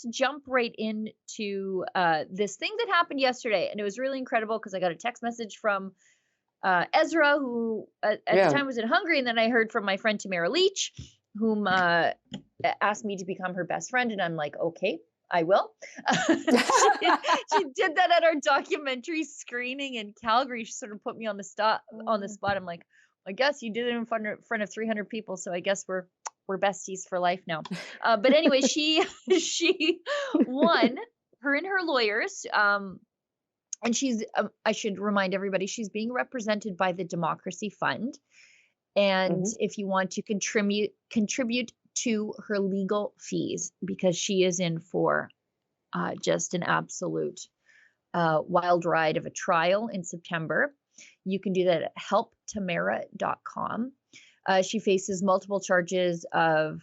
let's jump right into this thing that happened yesterday. And it was really incredible because I got a text message from Ezra, who at the Yeah. time was in Hungary. And then I heard from my friend Tamara Lich, whom asked me to become her best friend. And I'm like, okay, I will. She did that at our documentary screening in Calgary. She sort of put me on the spot. I'm like, I guess you did it in front of 300 people. So I guess we're besties for life now. But anyway, she won, her and her lawyers. And she's, I should remind everybody, she's being represented by the Democracy Fund. And if you want to contribute to her legal fees, because she is in for just an absolute wild ride of a trial in September, you can do that at helptamara.com. She faces multiple charges of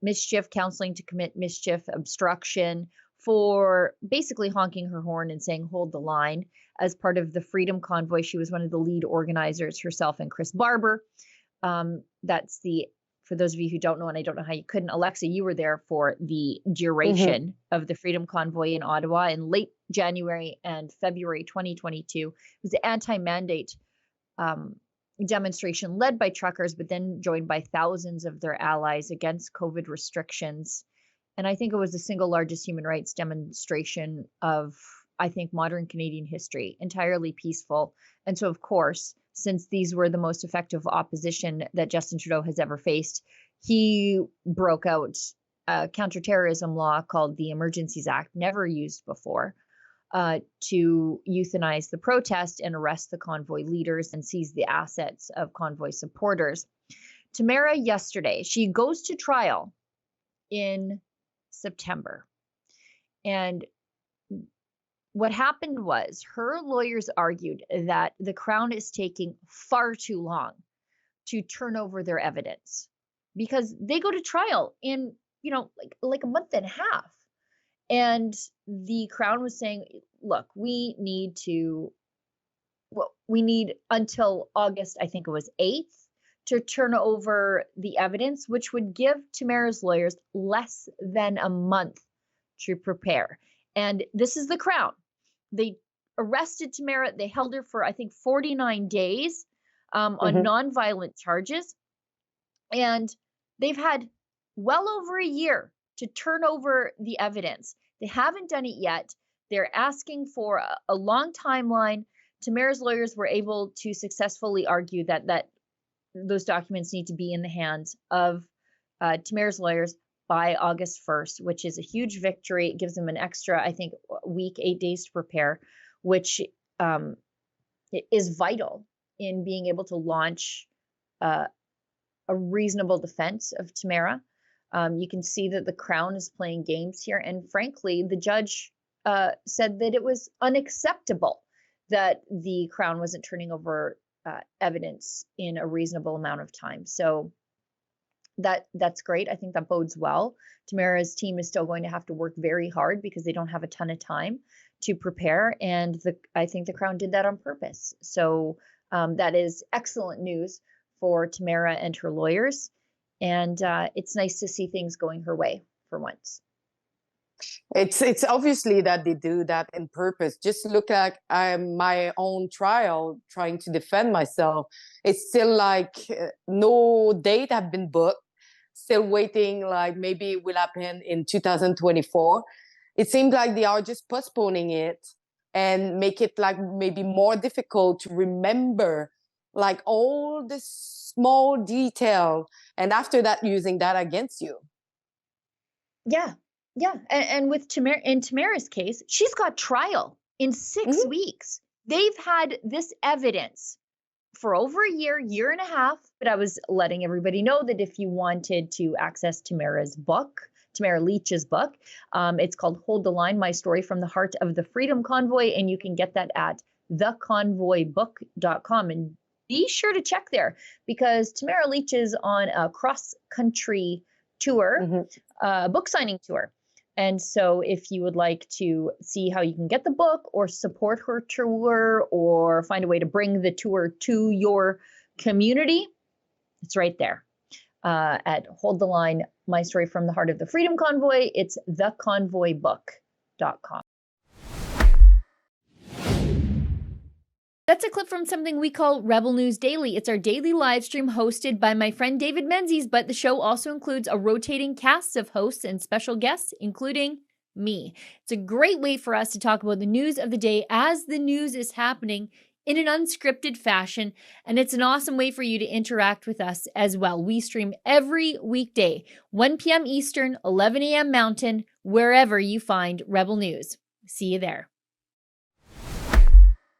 mischief, counseling to commit mischief, obstruction, for basically honking her horn and saying, hold the line. As part of the Freedom Convoy, she was one of the lead organizers, herself and Chris Barber. That's for those of you who don't know, and I don't know how you couldn't, Alexa, you were there for the duration of the Freedom Convoy in Ottawa in late January and February 2022. It was the anti-mandate demonstration led by truckers, but then joined by thousands of their allies against COVID restrictions. And I think it was the single largest human rights demonstration of, I think, modern Canadian history, entirely peaceful. And so, of course, since these were the most effective opposition that Justin Trudeau has ever faced, he broke out a counterterrorism law called the Emergencies Act, never used before, to euthanize the protest and arrest the convoy leaders and seize the assets of convoy supporters. Tamara yesterday, she goes to trial in September. And what happened was her lawyers argued that the Crown is taking far too long to turn over their evidence because they go to trial in, like a month and a half. And the Crown was saying, look, we need until August, I think it was 8th, to turn over the evidence, which would give Tamara's lawyers less than a month to prepare. And this is the Crown. They arrested Tamara. They held her for, I think, 49 days on nonviolent charges. And they've had well over a year to turn over the evidence. They haven't done it yet. They're asking for a long timeline. Tamara's lawyers were able to successfully argue that those documents need to be in the hands of Tamara's lawyers by August 1st, which is a huge victory. It gives them an extra, I think, week, 8 days to prepare, which is vital in being able to launch a reasonable defense of Tamara. You can see that the Crown is playing games here. And frankly, the judge said that it was unacceptable that the Crown wasn't turning over evidence in a reasonable amount of time. So that's great. I think that bodes well. Tamara's team is still going to have to work very hard because they don't have a ton of time to prepare. And I think the Crown did that on purpose. So that is excellent news for Tamara and her lawyers. And it's nice to see things going her way for once. It's obviously that they do that in purpose. Just look at my own trial, trying to defend myself. It's still like no date have been booked. Still waiting, like maybe it will happen in 2024. It seems like they are just postponing it and make it like maybe more difficult to remember like all the small detail. And after that, using that against you. Yeah. Yeah. And with Tamara's case, she's got trial in 6 weeks. They've had this evidence for over a year and a half. But I was letting everybody know that if you wanted to access Tamara Lich's book, it's called Hold the Line, My Story from the Heart of the Freedom Convoy. And you can get that at theconvoybook.com. And be sure to check there because Tamara Lich is on a cross-country tour, book signing tour. And so if you would like to see how you can get the book or support her tour or find a way to bring the tour to your community, it's right there. at Hold the Line, My Story from the Heart of the Freedom Convoy. It's theconvoybook.com. That's a clip from something we call Rebel News Daily. It's our daily live stream hosted by my friend David Menzies, but the show also includes a rotating cast of hosts and special guests, including me. It's a great way for us to talk about the news of the day as the news is happening in an unscripted fashion, and it's an awesome way for you to interact with us as well. We stream every weekday, 1 p.m. Eastern, 11 a.m. Mountain, wherever you find Rebel News. See you there.